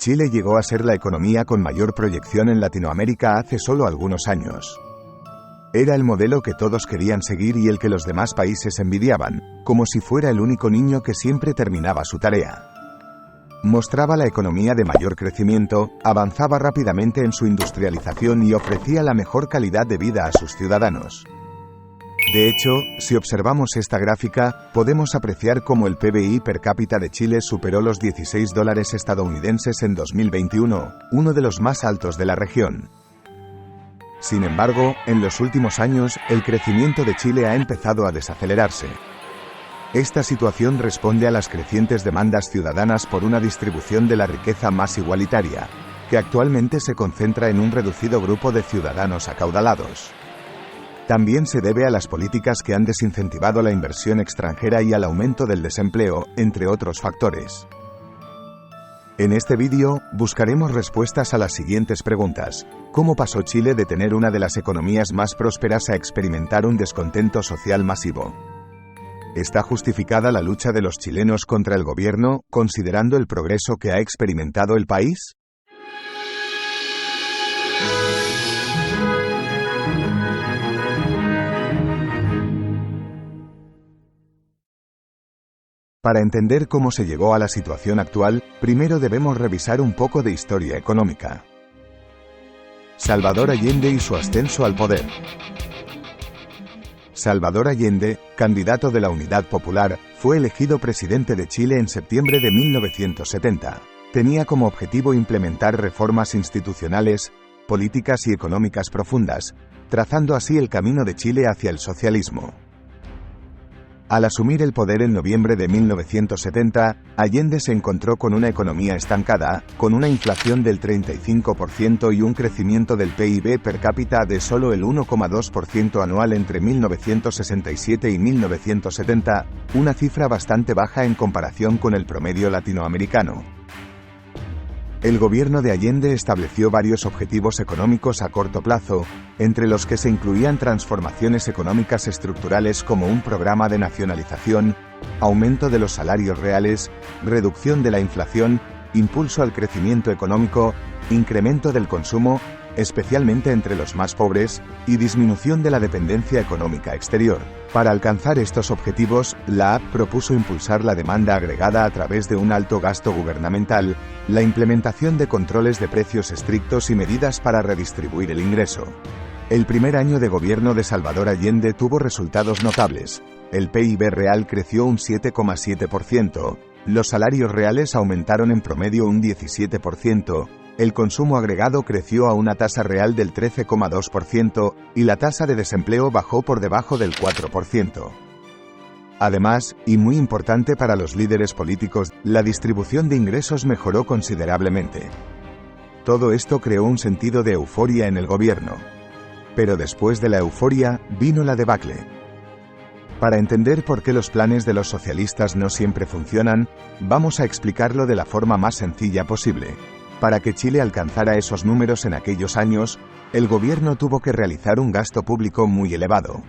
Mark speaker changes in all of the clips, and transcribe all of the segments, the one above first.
Speaker 1: Chile llegó a ser la economía con mayor proyección en Latinoamérica hace solo algunos años. Era el modelo que todos querían seguir y el que los demás países envidiaban, como si fuera el único niño que siempre terminaba su tarea. Mostraba la economía de mayor crecimiento, avanzaba rápidamente en su industrialización y ofrecía la mejor calidad de vida a sus ciudadanos. De hecho, si observamos esta gráfica, podemos apreciar cómo el PBI per cápita de Chile superó los $16 estadounidenses en 2021, uno de los más altos de la región. Sin embargo, en los últimos años, el crecimiento de Chile ha empezado a desacelerarse. Esta situación responde a las crecientes demandas ciudadanas por una distribución de la riqueza más igualitaria, que actualmente se concentra en un reducido grupo de ciudadanos acaudalados. También se debe a las políticas que han desincentivado la inversión extranjera y al aumento del desempleo, entre otros factores. En este vídeo, buscaremos respuestas a las siguientes preguntas. ¿Cómo pasó Chile de tener una de las economías más prósperas a experimentar un descontento social masivo? ¿Está justificada la lucha de los chilenos contra el gobierno, considerando el progreso que ha experimentado el país? Para entender cómo se llegó a la situación actual, primero debemos revisar un poco de historia económica. Salvador Allende y su ascenso al poder. Salvador Allende, candidato de la Unidad Popular, fue elegido presidente de Chile en septiembre de 1970. Tenía como objetivo implementar reformas institucionales, políticas y económicas profundas, trazando así el camino de Chile hacia el socialismo. Al asumir el poder en noviembre de 1970, Allende se encontró con una economía estancada, con una inflación del 35% y un crecimiento del PIB per cápita de solo el 1,2% anual entre 1967 y 1970, una cifra bastante baja en comparación con el promedio latinoamericano. El gobierno de Allende estableció varios objetivos económicos a corto plazo, entre los que se incluían transformaciones económicas estructurales como un programa de nacionalización, aumento de los salarios reales, reducción de la inflación, impulso al crecimiento económico, incremento del consumo, especialmente entre los más pobres, y disminución de la dependencia económica exterior. Para alcanzar estos objetivos, la AP propuso impulsar la demanda agregada a través de un alto gasto gubernamental, la implementación de controles de precios estrictos y medidas para redistribuir el ingreso. El primer año de gobierno de Salvador Allende tuvo resultados notables. El PIB real creció un 7,7%, los salarios reales aumentaron en promedio un 17%, el consumo agregado creció a una tasa real del 13,2% y la tasa de desempleo bajó por debajo del 4%. Además, y muy importante para los líderes políticos, la distribución de ingresos mejoró considerablemente. Todo esto creó un sentido de euforia en el gobierno. Pero después de la euforia, vino la debacle. Para entender por qué los planes de los socialistas no siempre funcionan, vamos a explicarlo de la forma más sencilla posible. Para que Chile alcanzara esos números en aquellos años, el gobierno tuvo que realizar un gasto público muy elevado.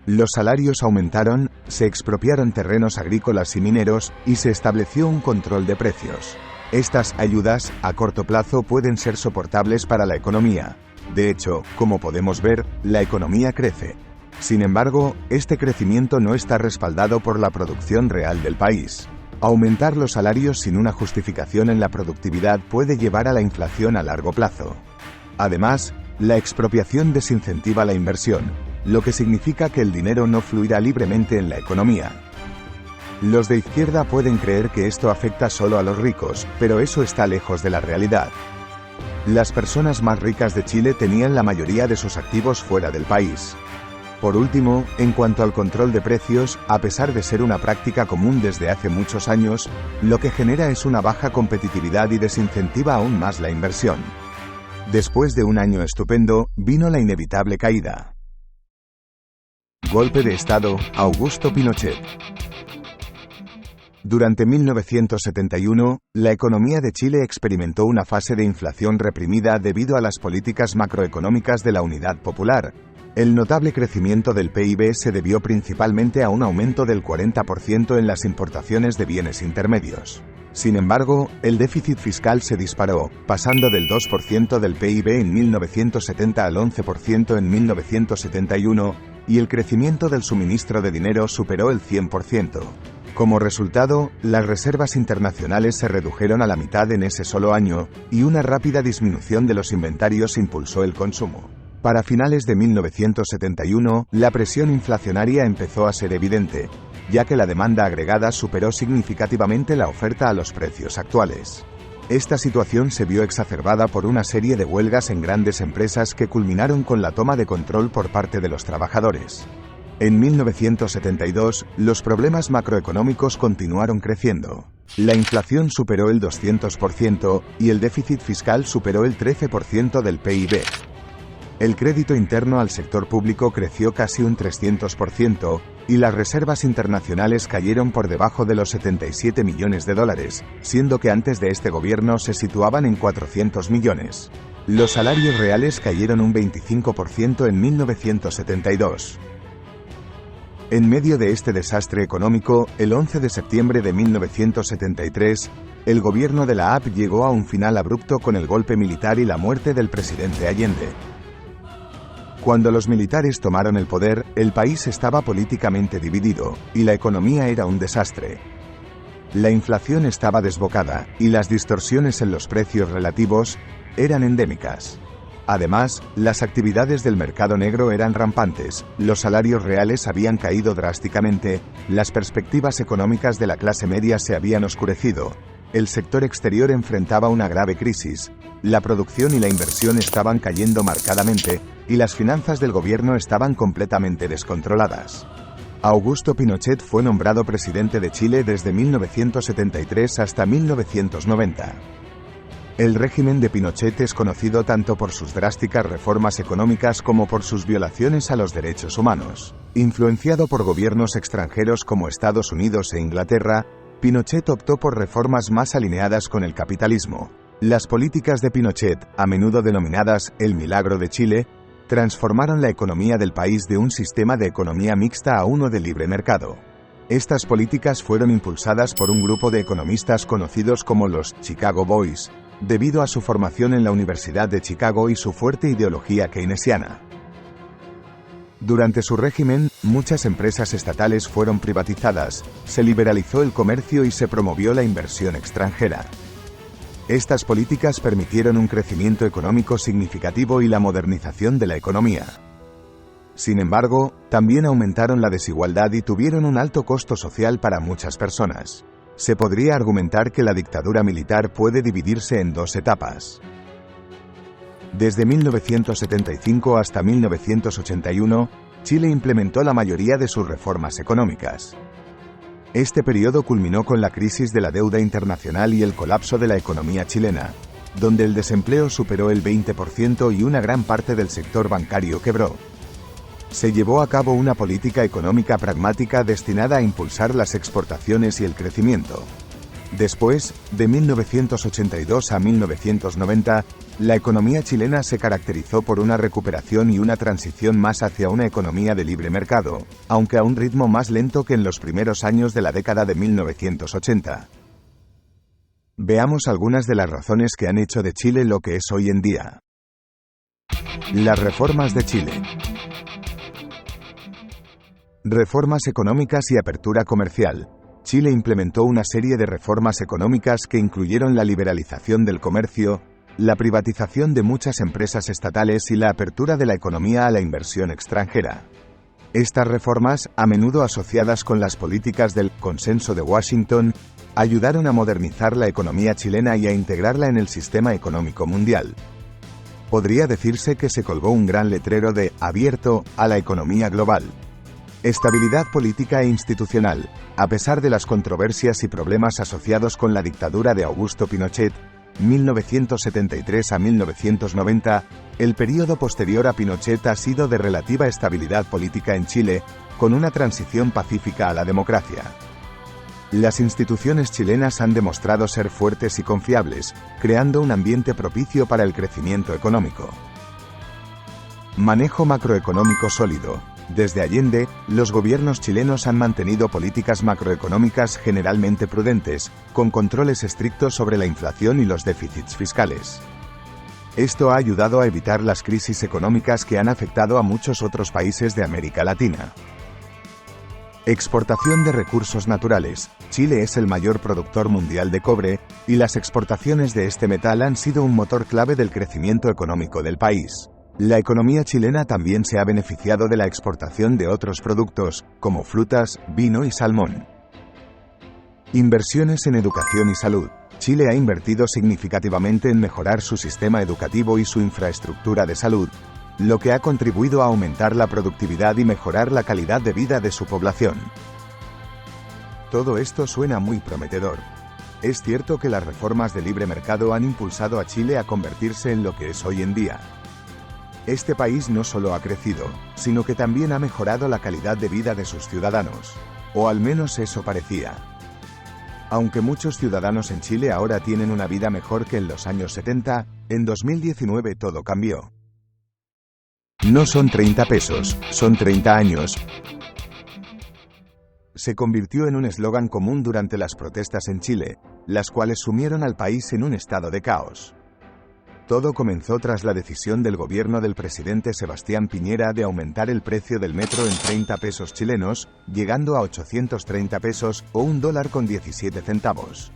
Speaker 1: Los salarios aumentaron, se expropiaron terrenos agrícolas y mineros, y se estableció un control de precios. Estas ayudas, a corto plazo, pueden ser soportables para la economía. De hecho, como podemos ver, la economía crece. Sin embargo, este crecimiento no está respaldado por la producción real del país. Aumentar los salarios sin una justificación en la productividad puede llevar a la inflación a largo plazo. Además, la expropiación desincentiva la inversión, lo que significa que el dinero no fluirá libremente en la economía. Los de izquierda pueden creer que esto afecta solo a los ricos, pero eso está lejos de la realidad. Las personas más ricas de Chile tenían la mayoría de sus activos fuera del país. Por último, en cuanto al control de precios, a pesar de ser una práctica común desde hace muchos años, lo que genera es una baja competitividad y desincentiva aún más la inversión. Después de un año estupendo, vino la inevitable caída. Golpe de Estado, Augusto Pinochet. Durante 1971, la economía de Chile experimentó una fase de inflación reprimida debido a las políticas macroeconómicas de la Unidad Popular. El notable crecimiento del PIB se debió principalmente a un aumento del 40% en las importaciones de bienes intermedios. Sin embargo, el déficit fiscal se disparó, pasando del 2% del PIB en 1970 al 11% en 1971, y el crecimiento del suministro de dinero superó el 100%. Como resultado, las reservas internacionales se redujeron a la mitad en ese solo año, y una rápida disminución de los inventarios impulsó el consumo. Para finales de 1971, la presión inflacionaria empezó a ser evidente, ya que la demanda agregada superó significativamente la oferta a los precios actuales. Esta situación se vio exacerbada por una serie de huelgas en grandes empresas que culminaron con la toma de control por parte de los trabajadores. En 1972, los problemas macroeconómicos continuaron creciendo. La inflación superó el 200% y el déficit fiscal superó el 13% del PIB. El crédito interno al sector público creció casi un 300%, y las reservas internacionales cayeron por debajo de los 77 millones de dólares, siendo que antes de este gobierno se situaban en 400 millones. Los salarios reales cayeron un 25% en 1972. En medio de este desastre económico, el 11 de septiembre de 1973, el gobierno de la AP llegó a un final abrupto con el golpe militar y la muerte del presidente Allende. Cuando los militares tomaron el poder, el país estaba políticamente dividido, y la economía era un desastre. La inflación estaba desbocada, y las distorsiones en los precios relativos eran endémicas. Además, las actividades del mercado negro eran rampantes, los salarios reales habían caído drásticamente, las perspectivas económicas de la clase media se habían oscurecido, el sector exterior enfrentaba una grave crisis, la producción y la inversión estaban cayendo marcadamente, y las finanzas del gobierno estaban completamente descontroladas. Augusto Pinochet fue nombrado presidente de Chile desde 1973 hasta 1990. El régimen de Pinochet es conocido tanto por sus drásticas reformas económicas como por sus violaciones a los derechos humanos. Influenciado por gobiernos extranjeros como Estados Unidos e Inglaterra, Pinochet optó por reformas más alineadas con el capitalismo. Las políticas de Pinochet, a menudo denominadas el milagro de Chile, transformaron la economía del país de un sistema de economía mixta a uno de libre mercado. Estas políticas fueron impulsadas por un grupo de economistas conocidos como los Chicago Boys, debido a su formación en la Universidad de Chicago y su fuerte ideología keynesiana. Durante su régimen, muchas empresas estatales fueron privatizadas, se liberalizó el comercio y se promovió la inversión extranjera. Estas políticas permitieron un crecimiento económico significativo y la modernización de la economía. Sin embargo, también aumentaron la desigualdad y tuvieron un alto costo social para muchas personas. Se podría argumentar que la dictadura militar puede dividirse en dos etapas. Desde 1975 hasta 1981, Chile implementó la mayoría de sus reformas económicas. Este periodo culminó con la crisis de la deuda internacional y el colapso de la economía chilena, donde el desempleo superó el 20% y una gran parte del sector bancario quebró. Se llevó a cabo una política económica pragmática destinada a impulsar las exportaciones y el crecimiento. Después, de 1982 a 1990, la economía chilena se caracterizó por una recuperación y una transición más hacia una economía de libre mercado, aunque a un ritmo más lento que en los primeros años de la década de 1980. Veamos algunas de las razones que han hecho de Chile lo que es hoy en día. Las reformas de Chile. Reformas económicas y apertura comercial. Chile implementó una serie de reformas económicas que incluyeron la liberalización del comercio, la privatización de muchas empresas estatales y la apertura de la economía a la inversión extranjera. Estas reformas, a menudo asociadas con las políticas del Consenso de Washington, ayudaron a modernizar la economía chilena y a integrarla en el sistema económico mundial. Podría decirse que se colgó un gran letrero de «abierto» a la economía global. Estabilidad política e institucional. A pesar de las controversias y problemas asociados con la dictadura de Augusto Pinochet, 1973 a 1990, el período posterior a Pinochet ha sido de relativa estabilidad política en Chile, con una transición pacífica a la democracia. Las instituciones chilenas han demostrado ser fuertes y confiables, creando un ambiente propicio para el crecimiento económico. Manejo macroeconómico sólido. Desde Allende, los gobiernos chilenos han mantenido políticas macroeconómicas generalmente prudentes, con controles estrictos sobre la inflación y los déficits fiscales. Esto ha ayudado a evitar las crisis económicas que han afectado a muchos otros países de América Latina. Exportación de recursos naturales. Chile es el mayor productor mundial de cobre, y las exportaciones de este metal han sido un motor clave del crecimiento económico del país. La economía chilena también se ha beneficiado de la exportación de otros productos, como frutas, vino y salmón. Inversiones en educación y salud. Chile ha invertido significativamente en mejorar su sistema educativo y su infraestructura de salud, lo que ha contribuido a aumentar la productividad y mejorar la calidad de vida de su población. Todo esto suena muy prometedor. Es cierto que las reformas de libre mercado han impulsado a Chile a convertirse en lo que es hoy en día. Este país no solo ha crecido, sino que también ha mejorado la calidad de vida de sus ciudadanos. O al menos eso parecía. Aunque muchos ciudadanos en Chile ahora tienen una vida mejor que en los años 70, en 2019 todo cambió. No son 30 pesos, son 30 años. Se convirtió en un eslogan común durante las protestas en Chile, las cuales sumieron al país en un estado de caos. Todo comenzó tras la decisión del gobierno del presidente Sebastián Piñera de aumentar el precio del metro en 30 pesos chilenos, llegando a 830 pesos o $1.17.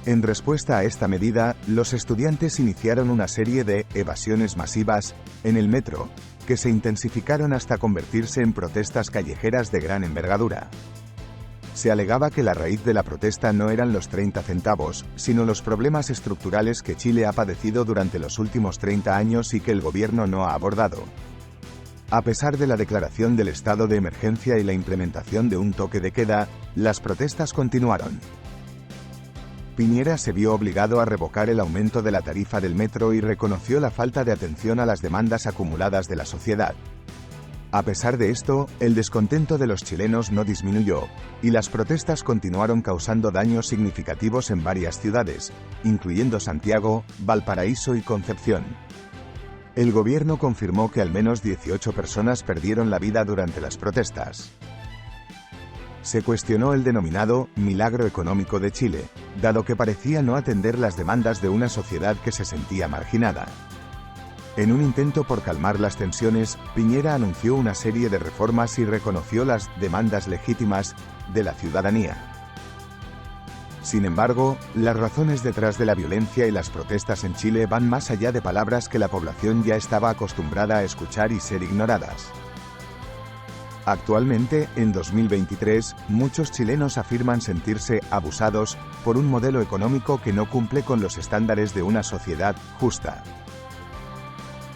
Speaker 1: En respuesta a esta medida, los estudiantes iniciaron una serie de evasiones masivas en el metro, que se intensificaron hasta convertirse en protestas callejeras de gran envergadura. Se alegaba que la raíz de la protesta no eran los 30 centavos, sino los problemas estructurales que Chile ha padecido durante los últimos 30 años y que el gobierno no ha abordado. A pesar de la declaración del estado de emergencia y la implementación de un toque de queda, las protestas continuaron. Piñera se vio obligado a revocar el aumento de la tarifa del metro y reconoció la falta de atención a las demandas acumuladas de la sociedad. A pesar de esto, el descontento de los chilenos no disminuyó, y las protestas continuaron causando daños significativos en varias ciudades, incluyendo Santiago, Valparaíso y Concepción. El gobierno confirmó que al menos 18 personas perdieron la vida durante las protestas. Se cuestionó el denominado milagro económico de Chile, dado que parecía no atender las demandas de una sociedad que se sentía marginada. En un intento por calmar las tensiones, Piñera anunció una serie de reformas y reconoció las demandas legítimas de la ciudadanía. Sin embargo, las razones detrás de la violencia y las protestas en Chile van más allá de palabras que la población ya estaba acostumbrada a escuchar y ser ignoradas. Actualmente, en 2023, muchos chilenos afirman sentirse abusados por un modelo económico que no cumple con los estándares de una sociedad justa.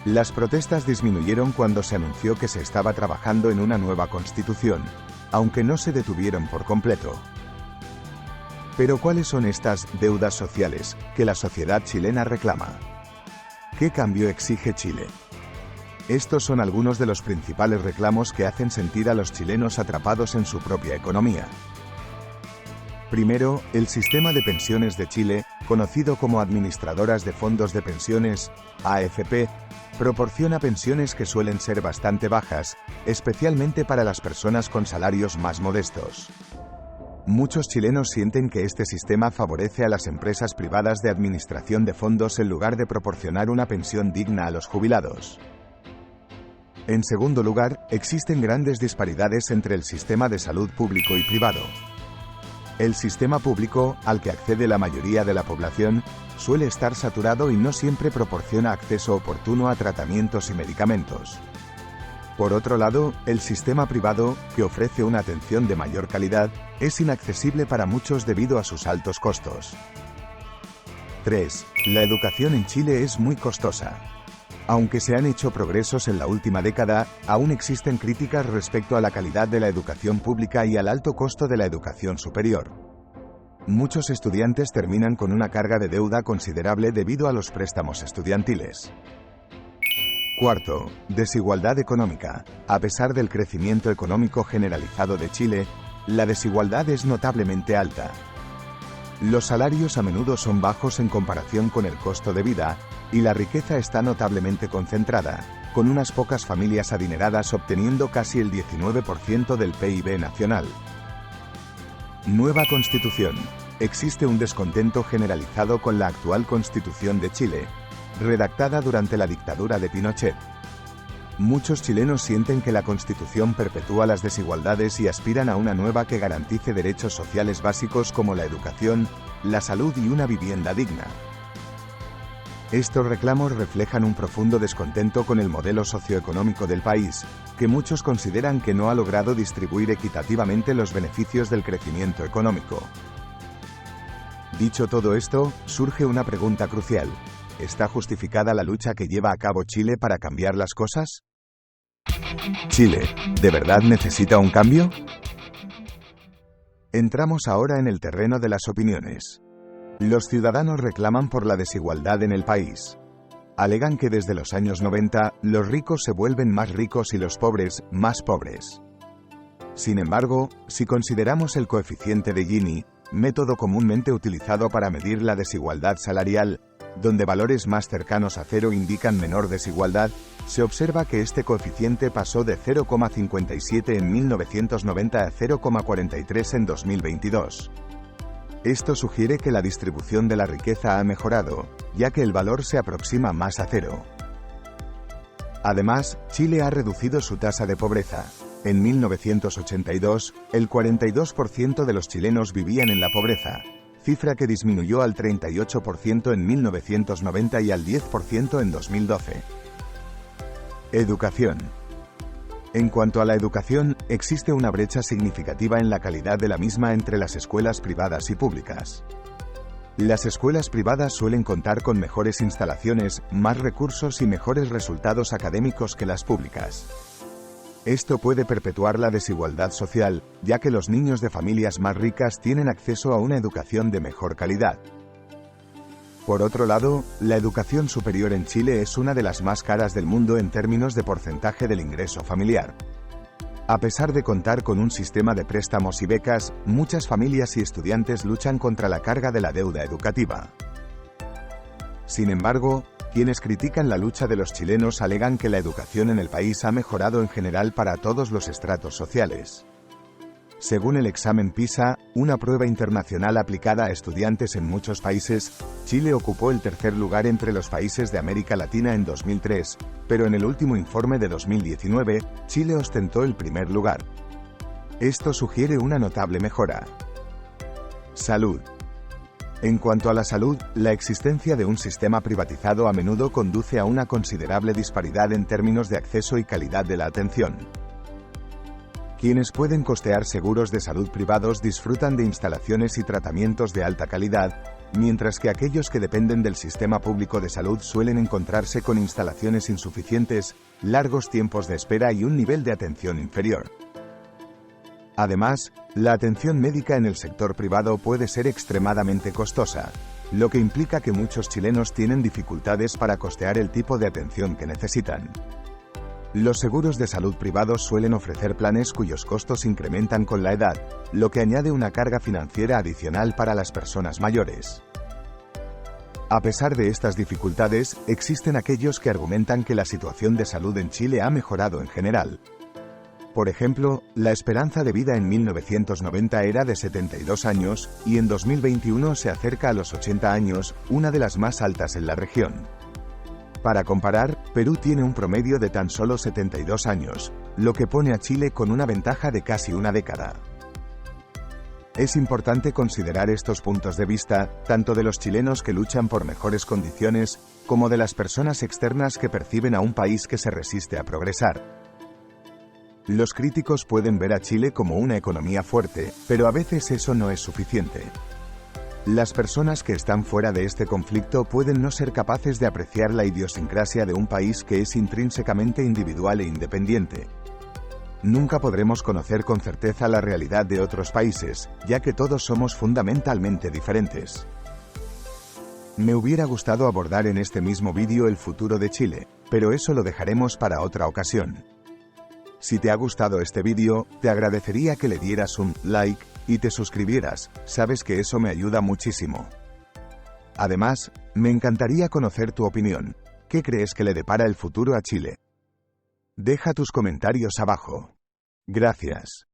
Speaker 1: Las protestas disminuyeron cuando se anunció que se estaba trabajando en una nueva constitución, aunque no se detuvieron por completo. Pero ¿cuáles son estas deudas sociales que la sociedad chilena reclama? ¿Qué cambio exige Chile? Estos son algunos de los principales reclamos que hacen sentir a los chilenos atrapados en su propia economía. Primero, el sistema de pensiones de Chile, conocido como Administradoras de Fondos de Pensiones, AFP, proporciona pensiones que suelen ser bastante bajas, especialmente para las personas con salarios más modestos. Muchos chilenos sienten que este sistema favorece a las empresas privadas de administración de fondos en lugar de proporcionar una pensión digna a los jubilados. En segundo lugar, existen grandes disparidades entre el sistema de salud público y privado. El sistema público, al que accede la mayoría de la población, suele estar saturado y no siempre proporciona acceso oportuno a tratamientos y medicamentos. Por otro lado, el sistema privado, que ofrece una atención de mayor calidad, es inaccesible para muchos debido a sus altos costos. 3. La educación en Chile es muy costosa. Aunque se han hecho progresos en la última década, aún existen críticas respecto a la calidad de la educación pública y al alto costo de la educación superior. Muchos estudiantes terminan con una carga de deuda considerable debido a los préstamos estudiantiles. Cuarto, desigualdad económica. A pesar del crecimiento económico generalizado de Chile, la desigualdad es notablemente alta. Los salarios a menudo son bajos en comparación con el costo de vida, y la riqueza está notablemente concentrada, con unas pocas familias adineradas obteniendo casi el 19% del PIB nacional. Nueva Constitución. Existe un descontento generalizado con la actual Constitución de Chile, redactada durante la dictadura de Pinochet. Muchos chilenos sienten que la Constitución perpetúa las desigualdades y aspiran a una nueva que garantice derechos sociales básicos como la educación, la salud y una vivienda digna. Estos reclamos reflejan un profundo descontento con el modelo socioeconómico del país, que muchos consideran que no ha logrado distribuir equitativamente los beneficios del crecimiento económico. Dicho todo esto, surge una pregunta crucial. ¿Está justificada la lucha que lleva a cabo Chile para cambiar las cosas? ¿Chile, de verdad necesita un cambio? Entramos ahora en el terreno de las opiniones. Los ciudadanos reclaman por la desigualdad en el país. Alegan que desde los años 90, los ricos se vuelven más ricos y los pobres, más pobres. Sin embargo, si consideramos el coeficiente de Gini, método comúnmente utilizado para medir la desigualdad salarial, donde valores más cercanos a cero indican menor desigualdad, se observa que este coeficiente pasó de 0,57 en 1990 a 0,43 en 2022. Esto sugiere que la distribución de la riqueza ha mejorado, ya que el valor se aproxima más a cero. Además, Chile ha reducido su tasa de pobreza. En 1982, el 42% de los chilenos vivían en la pobreza, cifra que disminuyó al 38% en 1990 y al 10% en 2012. Educación. En cuanto a la educación, existe una brecha significativa en la calidad de la misma entre las escuelas privadas y públicas. Las escuelas privadas suelen contar con mejores instalaciones, más recursos y mejores resultados académicos que las públicas. Esto puede perpetuar la desigualdad social, ya que los niños de familias más ricas tienen acceso a una educación de mejor calidad. Por otro lado, la educación superior en Chile es una de las más caras del mundo en términos de porcentaje del ingreso familiar. A pesar de contar con un sistema de préstamos y becas, muchas familias y estudiantes luchan contra la carga de la deuda educativa. Sin embargo, quienes critican la lucha de los chilenos alegan que la educación en el país ha mejorado en general para todos los estratos sociales. Según el examen PISA, una prueba internacional aplicada a estudiantes en muchos países, Chile ocupó el tercer lugar entre los países de América Latina en 2003, pero en el último informe de 2019, Chile ostentó el primer lugar. Esto sugiere una notable mejora. Salud. En cuanto a la salud, la existencia de un sistema privatizado a menudo conduce a una considerable disparidad en términos de acceso y calidad de la atención. Quienes pueden costear seguros de salud privados disfrutan de instalaciones y tratamientos de alta calidad, mientras que aquellos que dependen del sistema público de salud suelen encontrarse con instalaciones insuficientes, largos tiempos de espera y un nivel de atención inferior. Además, la atención médica en el sector privado puede ser extremadamente costosa, lo que implica que muchos chilenos tienen dificultades para costear el tipo de atención que necesitan. Los seguros de salud privados suelen ofrecer planes cuyos costos incrementan con la edad, lo que añade una carga financiera adicional para las personas mayores. A pesar de estas dificultades, existen aquellos que argumentan que la situación de salud en Chile ha mejorado en general. Por ejemplo, la esperanza de vida en 1990 era de 72 años, y en 2021 se acerca a los 80 años, una de las más altas en la región. Para comparar, Perú tiene un promedio de tan solo 72 años, lo que pone a Chile con una ventaja de casi una década. Es importante considerar estos puntos de vista, tanto de los chilenos que luchan por mejores condiciones, como de las personas externas que perciben a un país que se resiste a progresar. Los críticos pueden ver a Chile como una economía fuerte, pero a veces eso no es suficiente. Las personas que están fuera de este conflicto pueden no ser capaces de apreciar la idiosincrasia de un país que es intrínsecamente individual e independiente. Nunca podremos conocer con certeza la realidad de otros países, ya que todos somos fundamentalmente diferentes. Me hubiera gustado abordar en este mismo vídeo el futuro de Chile, pero eso lo dejaremos para otra ocasión. Si te ha gustado este vídeo, te agradecería que le dieras un like y te suscribieras, sabes que eso me ayuda muchísimo. Además, me encantaría conocer tu opinión. ¿Qué crees que le depara el futuro a Chile? Deja tus comentarios abajo. Gracias.